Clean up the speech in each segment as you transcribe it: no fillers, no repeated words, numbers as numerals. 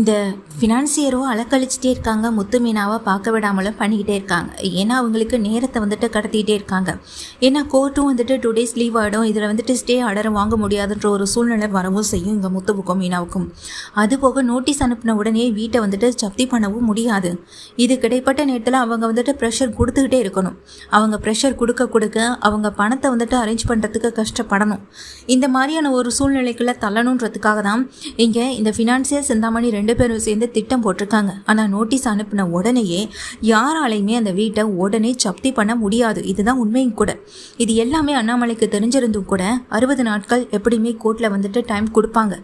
இந்த ஃபினான்சியரும் அலக்கழிச்சிட்டே இருக்காங்க, முத்து மீனாவை பார்க்க விடாமலும் பண்ணிக்கிட்டே இருக்காங்க. ஏன்னா அவங்களுக்கு நேரத்தை வந்துட்டு கடத்திக்கிட்டே இருக்காங்க. ஏன்னா கோர்ட்டும் வந்துட்டு 2 days லீவ் ஆகிடும், இதில் வந்துட்டு ஸ்டே ஆர்டரும் வாங்க முடியாதுன்ற ஒரு சூழ்நிலை வரவும் செய்யும் இங்கே முத்துவுக்கும் மீனாவுக்கும். அதுபோக நோட்டீஸ் அனுப்பின உடனே வீட்டை வந்துட்டு ஜப்தி பண்ணவும் முடியாது. இது கிடைப்பட்ட நேரத்தில் அவங்க வந்துட்டு ப்ரெஷர் கொடுத்துக்கிட்டே இருக்கணும். அவங்க ப்ரெஷர் கொடுக்க அவங்க பணத்தை வந்துட்டு அரேஞ்ச் பண்ணுறதுக்கு கஷ்டப்படணும். இந்த மாதிரியான ஒரு சூழ்நிலைக்குள்ளே தள்ளணுன்றதுக்காக தான் இங்கே இந்த ஃபினான்சியர் சிந்தாமணி 2 பேரும் சேர்ந்து திட்டம் போட்டிருக்காங்க. ஆனால் நோட்டீஸ் அனுப்பின உடனேயே யாராலையுமே அந்த வீட்டை உடனே ஜப்தி பண்ண முடியாது. இதுதான் உண்மையும் கூட. இது எல்லாமே அண்ணாமலைக்கு தெரிஞ்சிருந்தும் கூட 60 நாட்கள் எப்படியுமே கோர்ட்டில் வந்துட்டு டைம் கொடுப்பாங்க.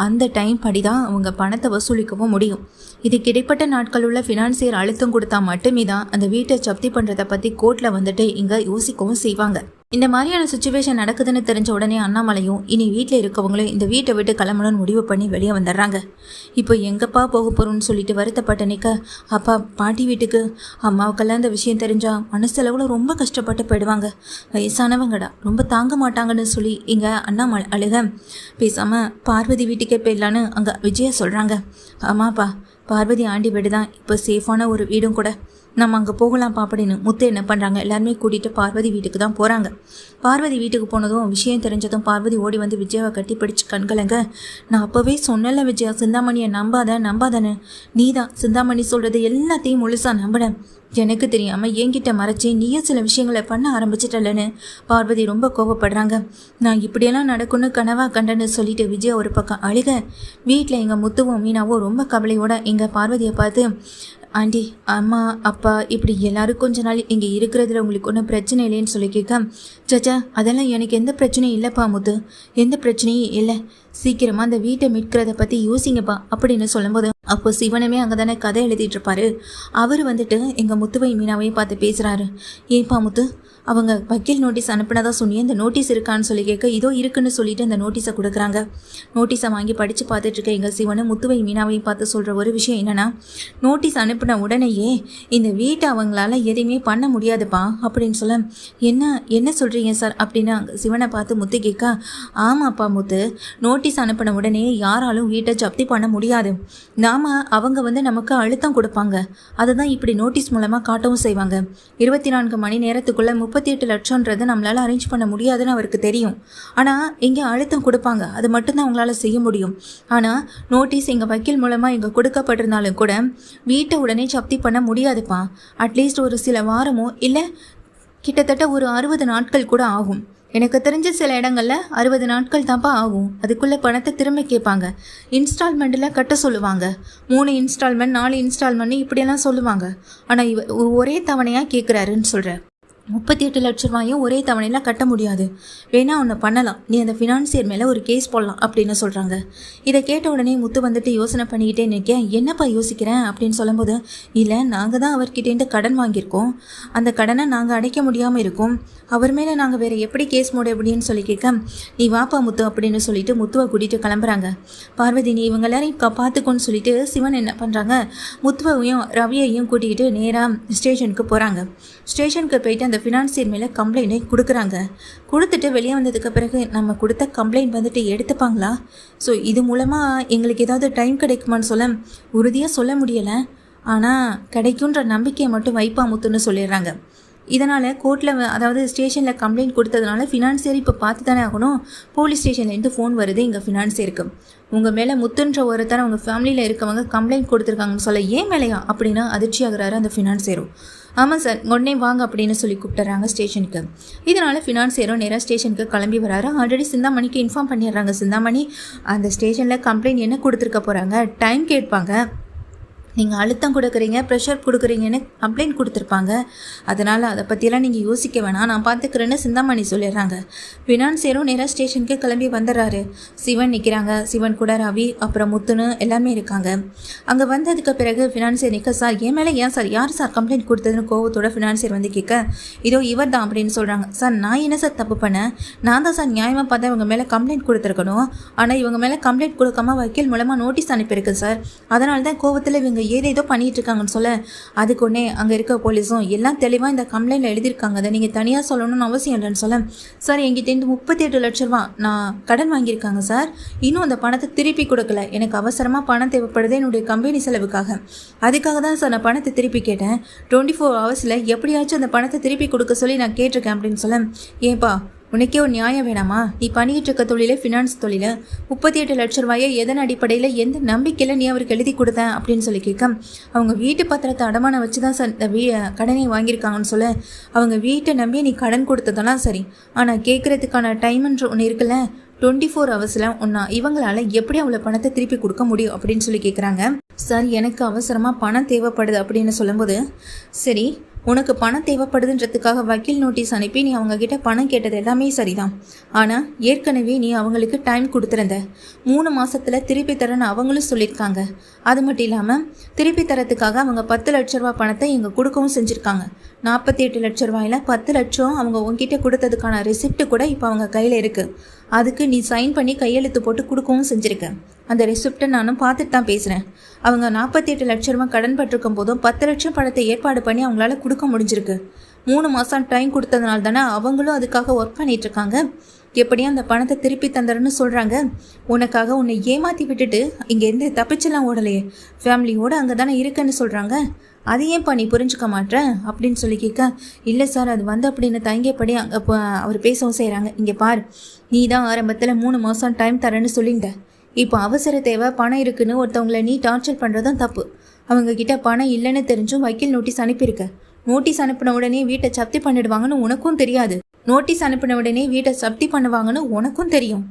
அந்த டைம் படி தான் அவங்க பணத்தை வசூலிக்கவும் முடியும். இது கிடைப்பட்ட நாட்கள் உள்ள ஃபினான்சியர் அழுத்தம் கொடுத்தா மட்டுமே தான் அந்த வீட்டை ஜப்தி பண்ணுறதை பற்றி கோர்ட்டில் வந்துட்டு இங்கே யோசிக்கவும் செய்வாங்க. இந்த மாதிரியான சுச்சுவேஷன் நடக்குதுன்னு தெரிஞ்ச உடனே அண்ணாமலையும் இனி வீட்டில் இருக்கவங்களும் இந்த வீட்டை விட்டு கிளம்பணும்னு முடிவு பண்ணி வெளியே வந்துடுறாங்க. இப்போ எங்கப்பா போக போகிறோன்னு சொல்லிட்டு வருத்தப்பட்ட நிற்க, அப்பா பாட்டி வீட்டுக்கு, அம்மாவுக்கெல்லாம் இந்த விஷயம் தெரிஞ்சா மனசளவில் ரொம்ப கஷ்டப்பட்டு போயிடுவாங்க, வயசானவங்கடா ரொம்ப தாங்க மாட்டாங்கன்னு சொல்லி இங்கே அண்ணாமலை அழுக, பேசாமல் பார்வதி வீட்டுக்கே போயிடலான்னு அங்கே விஜயா சொல்கிறாங்க. ஆமாப்பா, பார்வதி ஆண்டி வீடு தான் இப்போ சேஃபான ஒரு வீடும் கூட, நம்ம அங்கே போகலாம்ப்பா அப்படின்னு முத்து என்ன பண்ணுறாங்க, எல்லாருமே கூட்டிகிட்டு பார்வதி வீட்டுக்கு தான் போகிறாங்க. பார்வதி வீட்டுக்கு போனதும் விஷயம் தெரிஞ்சதும் பார்வதி ஓடி வந்து விஜயாவை கட்டி பிடிச்சி கண்கலங்க, நான் அப்போவே சொன்னல விஜயா, சிந்தாமணியை நம்பாதானே, நீ தான் சிந்தாமணி சொல்கிறது எல்லாத்தையும் முழுசாக நம்பினேன், எனக்கு தெரியாமல் என்கிட்ட மறைச்சி நீயே சில விஷயங்களை பண்ண ஆரம்பிச்சிட்டலன்னு பார்வதி ரொம்ப கோவப்படுறாங்க. நான் இப்படியெல்லாம் நடக்கும்னு கனவா கண்டன்னு சொல்லிட்டு விஜயா ஒரு பக்கம் அழுக, வீட்டில் எங்கள் முத்துவும் மீனாவும் ரொம்ப கவலையோட எங்கள் பார்வதியை பார்த்து, ஆண்டி, அம்மா, அப்பா இப்படி எல்லாரும் கொஞ்ச நாள் இங்கே இருக்கிறதுல உங்களுக்கு ஒன்றும் பிரச்சனை இல்லைன்னு சொல்லி கேட்க, சச்சா அதெல்லாம் எனக்கு எந்த பிரச்சனையும் இல்லைப்பா முத்து, எந்த பிரச்சனையும் இல்லை, சீக்கிரமாக அந்த வீட்டை மீட்கிறத பற்றி யோசிங்கப்பா அப்படின்னு சொல்லும்போது, அப்போ சிவனுமே அங்கே தானே கதை எழுதிட்டு இருப்பாரு, அவர் வந்துட்டு எங்கள் முத்துவை மீனாவையும் பார்த்து பேசுகிறாரு. ஏன்பா முத்து, அவங்க வக்கீல் நோட்டீஸ் அனுப்பினதா சொன்னி இந்த நோட்டீஸ் இருக்கான்னு சொல்லி கேட்க, இதோ இருக்குன்னு சொல்லிட்டு அந்த நோட்டீஸை கொடுக்குறாங்க. நோட்டீஸை வாங்கி படித்து பார்த்துட்டு இருக்க எங்கள் சிவனு முத்துவை மீனாவையும் பார்த்து சொல்கிற ஒரு விஷயம் என்னென்னா, நோட்டீஸ் அனுப்பின உடனேயே இந்த வீட்டை அவங்களால எதையுமே பண்ண முடியாதுப்பா அப்படின்னு சொல்ல, என்ன சொல்கிறீங்க சார் அப்படின்னு அங்கே சிவனை பார்த்து முத்து கேட்க, ஆமாப்பா முத்து, நோட்டீஸ் அனுப்பின உடனே யாராலும் வீட்டை ஜப்தி பண்ண முடியாது, அவங்க வந்து நமக்கு அழுத்தம் கொடுப்பாங்க, அதை தான் இப்படி நோட்டீஸ் மூலமாக காட்டவும் செய்வாங்க. 24 மணி நேரத்துக்குள்ளே 38 லட்சம்ன்றது நம்மளால் அரேஞ்ச் பண்ண முடியாதுன்னு அவருக்கு தெரியும். ஆனால் இங்கே அழுத்தம் கொடுப்பாங்க, அது மட்டும்தான் அவங்களால செய்ய முடியும். ஆனால் நோட்டீஸ் எங்கள் வக்கீல் மூலமாக இங்கே கொடுக்கப்பட்டிருந்தாலும் கூட வீட்டை உடனே ஜப்தி பண்ண முடியாதுப்பா. அட்லீஸ்ட் ஒரு சில வாரமோ இல்லை கிட்டத்தட்ட ஒரு 60 நாட்கள் கூட ஆகும். எனக்கு தெரிஞ்ச சில இடங்களில் 60 நாட்கள் தான்ப்பா ஆகும். அதுக்குள்ளே பணத்தை திரும்ப கேட்பாங்க, இன்ஸ்டால்மெண்ட்டில் கட்ட சொல்லுவாங்க, 3 இன்ஸ்டால்மெண்ட் 4 இன்ஸ்டால்மெண்ட் இப்படியெல்லாம் சொல்லுவாங்க. ஆனால் ஒரே தவணையாக கேட்குறாருன்னு சொல்கிறேன். 38 லட்ச ரூபாயும் ஒரே தவணையில் கட்ட முடியாது, வேணா ஒன்று பண்ணலாம், நீ அந்த ஃபினான்சியர் மேலே ஒரு கேஸ் போடலாம் அப்படின்னு சொல்கிறாங்க. இதை கேட்ட உடனே முத்து வந்துட்டு யோசனை பண்ணிக்கிட்டே நிற்கேன், என்னப்பா யோசிக்கிறேன் அப்படின்னு சொல்லும்போது, இல்லை நாங்கள் தான் அவர்கிட்டேருந்து கடன் வாங்கியிருக்கோம், அந்த கடனை நாங்கள் அடைக்க முடியாமல் இருக்கோம், அவர் மேலே நாங்கள் வேறு எப்படி கேஸ் போட அப்படின்னு சொல்லி கேட்க, நீ வாப்பா முத்து அப்படின்னு சொல்லிட்டு முத்துவை கூட்டிகிட்டு கிளம்புறாங்க. பார்வதி நீ இவங்க எல்லாரையும் பார்த்துக்கோன்னு சொல்லிட்டு சிவன் என்ன பண்ணுறாங்க, முத்துவையும் ரவியையும் கூட்டிக்கிட்டு நேராக ஸ்டேஷனுக்கு போகிறாங்க. ஸ்டேஷனுக்கு போயிட்டு அந்த ஃபினான்சியர் மேலே கம்ப்ளைண்ட்டை கொடுக்குறாங்க. கொடுத்துட்டு வெளியே வந்ததுக்கு பிறகு நம்ம கொடுத்த கம்ப்ளைண்ட் வந்துட்டு எடுத்துப்பாங்களா, ஸோ இது மூலமாக எங்களுக்கு ஏதாவது டைம் கிடைக்குமான்னு சொல்ல உறுதியாக சொல்ல முடியலை, ஆனால் கிடைக்குன்ற நம்பிக்கையை மட்டும் வைப்பா முத்துன்னு சொல்லிடுறாங்க. இதனால் கோர்ட்டில் அதாவது ஸ்டேஷனில் கம்ப்ளைண்ட் கொடுத்ததுனால ஃபினான்சியர் இப்போ பார்த்து தானே ஆகணும். போலீஸ் ஸ்டேஷன்லேருந்து ஃபோன் வருது இங்கே ஃபினான்சியருக்கு, உங்கள் மேலே முத்துன்ற ஒருத்தர் அவங்க ஃபேமிலியில் இருக்கவங்க கம்ப்ளைண்ட் கொடுத்துருக்காங்கன்னு சொல்ல, ஏன் மேலேயா அப்படின்னு அதிர்ச்சி ஆகுறாரு அந்த ஃபினான்சியரும். ஆமாம் சார், உடனே வாங்க அப்படின்னு சொல்லி கூப்பிட்டுறாங்க ஸ்டேஷனுக்கு. இதனால் ஃபினான்சியரும் நேராக ஸ்டேஷனுக்கு கிளம்பி வராரு. ஆல்ரெடி சிந்தாமணிக்கு இன்ஃபார்ம் பண்ணிடுறாங்க. சிந்தாமணி அந்த ஸ்டேஷனில் கம்ப்ளைண்ட் என்ன கொடுத்துருக்க போகிறாங்க, டைம் கேட்பாங்க, நீங்கள் அழுத்தம் கொடுக்குறீங்க, ப்ரெஷர் கொடுக்குறீங்கன்னு கம்ப்ளைண்ட் கொடுத்துருப்பாங்க, அதனால் அதை பற்றியெல்லாம் நீங்கள் யோசிக்க வேணாம், நான் பார்த்துக்கிறேன்னு சிந்தாமணி சொல்லிடுறாங்க. ஃபினான்சியரும் நேராக ஸ்டேஷனுக்கு கிளம்பி வந்துடுறாரு. சிவன் நிற்கிறாங்க, சிவன் கூட ரவி அப்புறம் முத்துன்னு எல்லாமே இருக்காங்க. அங்கே வந்ததுக்கு பிறகு ஃபினான்சியர் நிற்க, சார் என் மேலே ஏன் சார், யார் சார் கம்ப்ளைண்ட் கொடுத்ததுன்னு கோவத்தோட ஃபினான்சியர் வந்து கேட்க, இதோ இவர் தான் அப்படின்னு சொல்கிறாங்க. சார் நான் என்ன சார் தப்பு பண்ணேன், நான் தான் சார் நியாயமாக பார்த்தா இவங்க மேலே கம்ப்ளைண்ட் கொடுத்துருக்கணும், ஆனால் இவங்க மேலே கம்ப்ளைண்ட் கொடுக்காம வக்கீல் மூலமாக நோட்டீஸ் அனுப்பியிருக்கு சார், அதனால தான் கோவத்தில் இவங்க ஏதேதோ பண்ணிட்டு இருக்காங்கன்னு சொல்ல அதுக்கு ஒன்னே அங்கே இருக்க போலீஸும் எல்லாம் தெளிவாக இந்த கம்ப்ளைண்ட்டில் எழுதியிருக்காங்க, அதை நீங்கள் தனியாக சொல்லணும்னு அவசியம் இல்லைன்னு சொல்ல, சார் எங்கிட்டேருந்து 38 லட்ச ரூபா நான் கடன் வாங்கியிருக்காங்க சார், இன்னும் அந்த பணத்தை திருப்பி கொடுக்கல, எனக்கு அவசரமாக பணம் தேவைப்படுது என்னுடைய கம்பெனி செலவுக்காக, அதுக்காக தான் சார் நான் பணத்தை திருப்பி கேட்டேன், 24 ஹவர்ஸில் எப்படியாச்சும் அந்த பணத்தை திருப்பி கொடுக்க சொல்லி நான் கேட்டிருக்கேன் அப்படின்னு சொல்ல, ஏன்பா உனக்கே ஒரு நியாயம் வேணாமா, நீ பண்ணிக்கிட்டு இருக்க தொழிலே ஃபினான்ஸ் தொழில், 38 லட்ச ரூபாயை எதன் அடிப்படையில் எந்த நம்பிக்கையில் நீ அவருக்கு எழுதி கொடுத்தேன் அப்படின்னு சொல்லி கேட்க, அவங்க வீட்டு பத்திரத்தை அடமானம் வச்சு தான் சார் இந்த கடனை வாங்கியிருக்காங்கன்னு சொல்ல, அவங்க வீட்டை நம்பி நீ கடன் கொடுத்ததெல்லாம் சரி, ஆனால் கேட்குறதுக்கான டைம்ன்ற ஒன்று இருக்குல்ல, 24 ஹவர்ஸில் ஒன்றா இவங்களால எப்படி அவ்வளோ பணத்தை திருப்பி கொடுக்க முடியும் அப்படின்னு சொல்லி கேட்குறாங்க. சார் எனக்கு அவசரமாக பணம் தேவைப்படுது அப்படின்னு சொல்லும்போது, சரி உனக்கு பணம் தேவைப்படுதுன்றதுக்காக வக்கீல் நோட்டீஸ் அனுப்பி நீ அவங்கக்கிட்ட பணம் கேட்டது எல்லாமே சரிதான், ஆனால் ஏற்கனவே நீ அவங்களுக்கு டைம் கொடுத்துருந்த, 3 மாதத்தில் திருப்பி தரேன்னு அவங்களும் சொல்லியிருக்காங்க, அது மட்டும் இல்லாமல் திருப்பி தரத்துக்காக அவங்க 10 லட்ச ரூபா பணத்தை இங்கே கொடுக்கவும் செஞ்சுருக்காங்க, 48 லட்ச ரூபாயில் 10 லட்சம் அவங்க உங்ககிட்ட கொடுத்ததுக்கான ரெசிப்ட் கூட இப்போ அவங்க கையில் இருக்குது, அதுக்கு நீ சைன் பண்ணி கையெழுத்து போட்டு கொடுக்கவும் செஞ்சுருக்க, அந்த ரெசிப்டை நானும் பார்த்துட்டு தான் பேசுகிறேன், அவங்க 48 லட்ச ரூபா கடன் பட்டிருக்கும் போதும் 10 லட்சம் பணத்தை ஏற்பாடு பண்ணி அவங்களால கொடுக்க முடிஞ்சிருக்கு, 3 மாதம் டைம் கொடுத்ததுனால தானே அவங்களும் அதுக்காக ஒர்க் பண்ணிகிட்ருக்காங்க, எப்படியும் அந்த பணத்தை திருப்பி தந்துடுன்னு சொல்கிறாங்க, உனக்காக உன்னை ஏமாற்றி விட்டுட்டு இங்கேருந்து தப்பிச்செல்லாம் ஓடலையே, ஃபேமிலியோடு அங்கே தானே இருக்குன்னு சொல்கிறாங்க, அது ஏன்ப்பா நீ புரிஞ்சுக்க மாட்டேன் அப்படின்னு சொல்லி கேட்க, இல்லை சார் அது வந்து அப்படின்னு தயங்கியபடி அங்கே அவர் பேசவும் செய்கிறாங்க, இங்கே பார் நீ தான் ஆரம்பத்தில் 3 மாதம் டைம் தரேன்னு சொல்லியிருந்த, இப்போ அவசர தேவை பணம் இருக்குன்னு ஒருத்தவங்களை நீ டார்ச்சர் பண்ணுறதும் தப்பு, அவங்கக்கிட்ட பணம் இல்லைன்னு தெரிஞ்சும் வக்கீல் நோட்டீஸ் அனுப்பியிருக்க, நோட்டீஸ் அனுப்பின உடனே வீட்டை ஜப்தி பண்ணிடுவாங்கன்னு உனக்கும் தெரியாது, நோட்டீஸ் அனுப்பின உடனே வீட்டை ஜப்தி பண்ணுவாங்கன்னு உனக்கும் தெரியும்,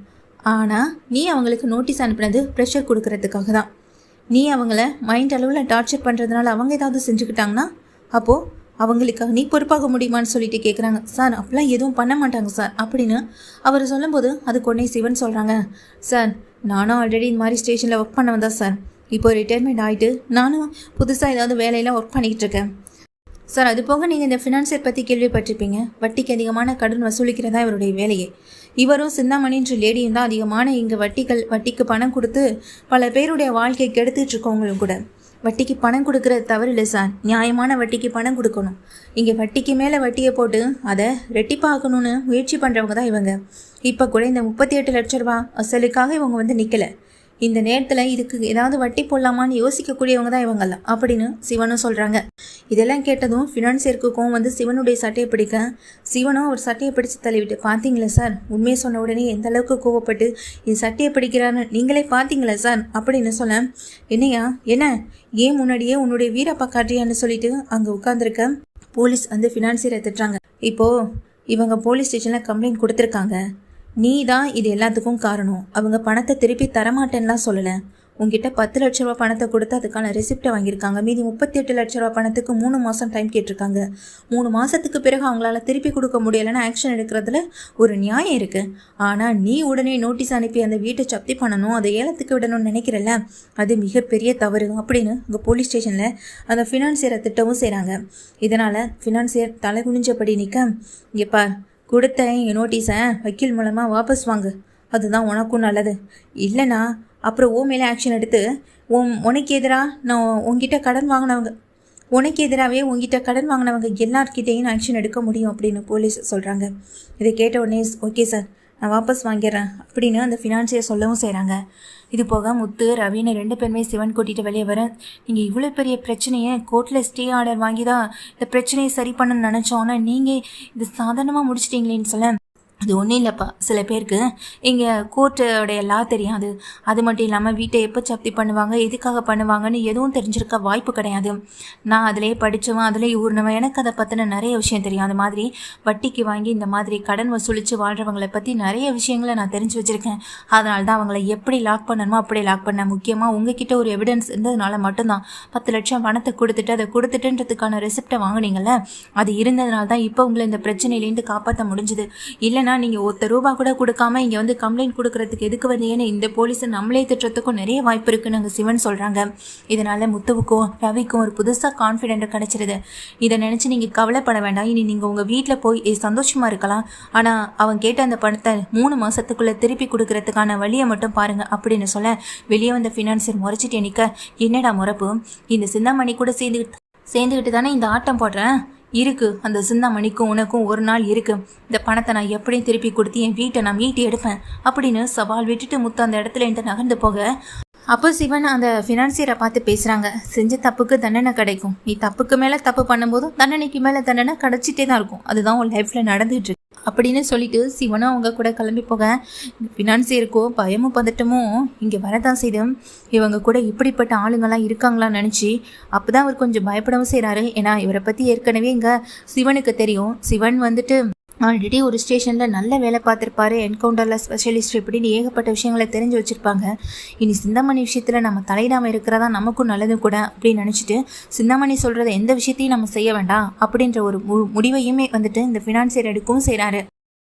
ஆனால் நீ அவங்களுக்கு நோட்டீஸ் அனுப்பினது ப்ரெஷர் கொடுக்கறதுக்காக தான், நீ அவங்கள மைண்ட் அளவில் டார்ச்சர் பண்ணுறதுனால அவங்க ஏதாவது செஞ்சுக்கிட்டாங்கன்னா அப்போது அவங்களுக்காக நீ பொறுப்பாக முடியுமான்னு சொல்லிட்டு கேட்குறாங்க. சார் அப்படிலாம் எதுவும் பண்ண மாட்டாங்க சார் அப்படின்னு அவர் சொல்லும்போது அதுக்கு உடனே சிவன் சொல்கிறாங்க, சார் நானும் ஆல்ரெடி இந்த மாதிரி ஸ்டேஷனில் ஒர்க் பண்ண வந்தா சார், இப்போ ரிட்டையர்மெண்ட் ஆகிட்டு நானும் புதுசாக ஏதாவது வேலையெல்லாம் ஒர்க் பண்ணிக்கிட்டு இருக்கேன் சார், அது போக நீங்கள் இந்த ஃபினான்சியர் பற்றி கேள்விப்பட்டிருப்பீங்க, வட்டிக்கு அதிகமான கடன் வசூலிக்கிறதா இவருடைய வேலையே, இவரும் சிந்தாமணின்ற லேடியும் தான் அதிகமான இங்கே வட்டிக்கு பணம் கொடுத்து பல பேருடைய வாழ்க்கையை கெடுத்துட்டு இருக்கவங்களும் கூட, வட்டிக்கு பணம் கொடுக்கறது தவறு இல்லை சார், நியாயமான வட்டிக்கு பணம் கொடுக்கணும், இங்கே வட்டிக்கு மேலே வட்டியை போட்டு அதை ரெட்டிப்பாக்கணும்னு முயற்சி பண்ணுறவங்க தான் இவங்க, இப்போ கூட இந்த 38 லட்ச ரூபா அசலுக்காக இவங்க வந்து நிற்கலை, இந்த நேரத்தில் இதுக்கு ஏதாவது வட்டி போடலாமான்னு யோசிக்கக்கூடியவங்க தான் இவங்கெல்லாம் அப்படின்னு சிவனும் சொல்கிறாங்க. இதெல்லாம் கேட்டதும் ஃபினான்சியருக்கும் வந்து சிவனுடைய சட்டையை பிடிக்க, சிவனும் அவர் சட்டையை பிடிச்சி தள்ளிவிட்டு, பார்த்தீங்களா சார் உண்மையை சொன்ன உடனே எந்த அளவுக்கு கோவப்பட்டு என் சட்டையை பிடிக்கிறான்னு நீங்களே பார்த்தீங்களா சார் அப்படின்னு சொல்ல, என்னையா என்ன ஏன் முன்னாடியே உன்னுடைய வீரப்பா காட்டுறியான்னு சொல்லிட்டு அங்கே உட்காந்துருக்க போலீஸ் வந்து ஃபினான்சியரை திட்டுறாங்க. இப்போது இவங்க போலீஸ் ஸ்டேஷனில் கம்ப்ளைண்ட் கொடுத்துருக்காங்க, நீ தான் இது எல்லாத்துக்கும் காரணம், அவங்க பணத்தை திருப்பி தரமாட்டேன்லாம் சொல்லலை, உங்ககிட்ட 10 லட்ச ரூபா பணத்தை கொடுத்து அதுக்கான ரெசிப்டை வாங்கியிருக்காங்க, மீதி 38 லட்ச ரூபா பணத்துக்கு 3 மாதம் டைம் கேட்டிருக்காங்க, 3 மாதத்துக்கு பிறகு அவங்களால திருப்பி கொடுக்க முடியலைன்னு ஆக்ஷன் எடுக்கிறதுல ஒரு நியாயம் இருக்குது, ஆனால் நீ உடனே நோட்டீஸ் அனுப்பி அந்த வீட்டை ஜப்தி பண்ணணும், அதை ஏலத்துக்கு விடணும்னு நினைக்கிறல்ல, அது மிகப்பெரிய தவறு அப்படின்னு அங்கே போலீஸ் ஸ்டேஷனில் அந்த ஃபினான்சியரை திட்டவும் செய்கிறாங்க. இதனால் ஃபினான்சியர் தலை குனிஞ்சபடி நிற்க, இங்கே பார் கொடுத்த என் நோட்டீஸை வக்கீல் மூலமாக வாபஸ் வாங்கு, அதுதான் உனக்கும் நல்லது, இல்லைனா அப்புறம் ஓ மேலே ஆக்ஷன் எடுத்து உனக்கு எதிராக நான் உங்ககிட்ட கடன் வாங்கினவங்க எல்லார்கிட்டையும் ஆக்ஷன் எடுக்க முடியும் அப்படின்னு போலீஸ் சொல்கிறாங்க. இதை கேட்ட உடனே ஓகே சார் நான் வாபஸ் வாங்கிடுறேன் அப்படின்னு அந்த ஃபினான்சியர் சொல்லவும் செய்கிறாங்க. இது போக முத்து ரவின்னு 2 பேருமே சிவன் கூட்டிகிட்டு வெளியே வர, நீங்கள் இவ்வளோ பெரிய பிரச்சனையை கோர்ட்டில் ஸ்டே ஆர்டர் வாங்கி தான் இந்த பிரச்சனையை சரி பண்ணணும்னு நினச்சோன்னா நீங்கள் இது சாதாரணமாக முடிச்சிட்டிங்களேன்னு சொல்ல, அது ஒன்றும் இல்லைப்பா, சில பேருக்கு இங்கே கோர்ட்டோடைய லா தெரியாது, அது மட்டும் இல்லாமல் வீட்டை எப்போ ஜப்தி பண்ணுவாங்க எதுக்காக பண்ணுவாங்கன்னு எதுவும் தெரிஞ்சிருக்க வாய்ப்பு கிடையாது, நான் அதிலே படித்தவன் அதிலே ஊர்னவன், எனக்கு அதை பற்றின நிறைய விஷயம் தெரியும், அது மாதிரி வட்டிக்கு வாங்கி இந்த மாதிரி கடன் வசூலித்து வாழ்கிறவங்களை பற்றி நிறைய விஷயங்களை நான் தெரிஞ்சு வச்சுருக்கேன், அதனால தான் அவங்கள எப்படி லாக் பண்ணணுமோ அப்படியே லாக் பண்ணேன், முக்கியமாக உங்ககிட்ட ஒரு எவிடன்ஸ் இருந்ததுனால மட்டும்தான் 10 லட்சம் பணத்தை கொடுத்துட்டு அதை கொடுத்துட்டுன்றதுக்கான ரெசிப்டை வாங்கினீங்கள்ல, அது இருந்ததுனால தான் இப்போ உங்களை இந்த பிரச்சனையிலேருந்து காப்பாற்ற முடிஞ்சுது, இல்லைனா ஏன்னா நீங்கள் ₹1 கூட கொடுக்காம இங்கே வந்து கம்ப்ளைண்ட் கொடுக்கறதுக்கு எதுக்கு வந்தீங்கன்னு இந்த போலீஸை நம்மளே திட்டுறதுக்கும் நிறைய வாய்ப்பு இருக்குன்னு நாங்கள் சிவன் சொல்கிறாங்க. இதனால் முத்துவுக்கும் ரவிக்கும் ஒரு புதுசாக கான்ஃபிடென்ட் கிடச்சிருது. இதை நினச்சி நீங்கள் கவலைப்பட வேண்டாம். இனி நீங்கள் உங்கள் வீட்டில் போய் சந்தோஷமாக இருக்கலாம். ஆனால் அவன் கேட்ட அந்த பணத்தை 3 மாதத்துக்குள்ளே திருப்பி கொடுக்கறதுக்கான வழியை மட்டும் பாருங்கள் அப்படின்னு சொல்ல வெளியே வந்த ஃபினான்சியர் முறைச்சிட்டு நிற்க, என்னடா முறப்பு, இந்த சிந்தாமணி கூட சேர்ந்துக்கிட்டு தானே இந்த ஆட்டம் போடுறேன் இருக்கு. அந்த சிந்தாமணிக்கும் உனக்கும் ஒரு நாள் இருக்கு. இந்த பணத்தை நான் எப்படியும் திருப்பி கொடுத்து என் வீட்டை நான் மீட்டி எடுப்பேன் அப்படின்னு சவால் விட்டுட்டு முத்து அந்த இடத்துல இருந்து நகர்ந்து போக, அப்போ சிவன் அந்த ஃபினான்சியரை பார்த்து பேசுகிறாங்க. செஞ்ச தப்புக்கு தண்டனை கிடைக்கும். நீ தப்புக்கு மேலே தப்பு பண்ணும்போதும் தண்டனைக்கு மேலே தண்டனை கிடச்சிட்டே தான் இருக்கும். அதுதான் உன் லைஃப்பில் நடந்துகிட்டு இருக்கு அப்படின்னு சொல்லிட்டு சிவனும் அவங்க கூட கிளம்பி போக, ஃபினான்சியருக்கோ பயமும் பதட்டமும் இங்கே வரதான் செய்து இவங்க கூட இப்படிப்பட்ட ஆளுங்கள்லாம் இருக்காங்களான்னு நினச்சி அப்போ தான் அவர் கொஞ்சம் பயப்படவும் செய்கிறாரு. ஏன்னா இவரை பற்றி ஏற்கனவே இங்கே சிவனுக்கு தெரியும். சிவன் வந்துட்டு ஆல்ரெடி ஒரு ஸ்டேஷனில் நல்ல வேலை பார்த்துருப்பாரு, என்கவுண்டரில் ஸ்பெஷலிஸ்ட், இப்படின்னு ஏகப்பட்ட விஷயங்களை தெரிஞ்சு வச்சுருப்பாங்க. இனி சிந்தாமணி விஷயத்தில் நம்ம தலையிடாமல் இருக்கிறதா நமக்கும் நல்லது கூட அப்படின்னு நினச்சிட்டு சிந்தாமணி சொல்கிறத எந்த விஷயத்தையும் நம்ம செய்ய வேண்டாம் அப்படின்ற ஒரு முடிவையுமே வந்துட்டு இந்த ஃபினான்சியர் எடுக்கவும் செய்கிறாரு.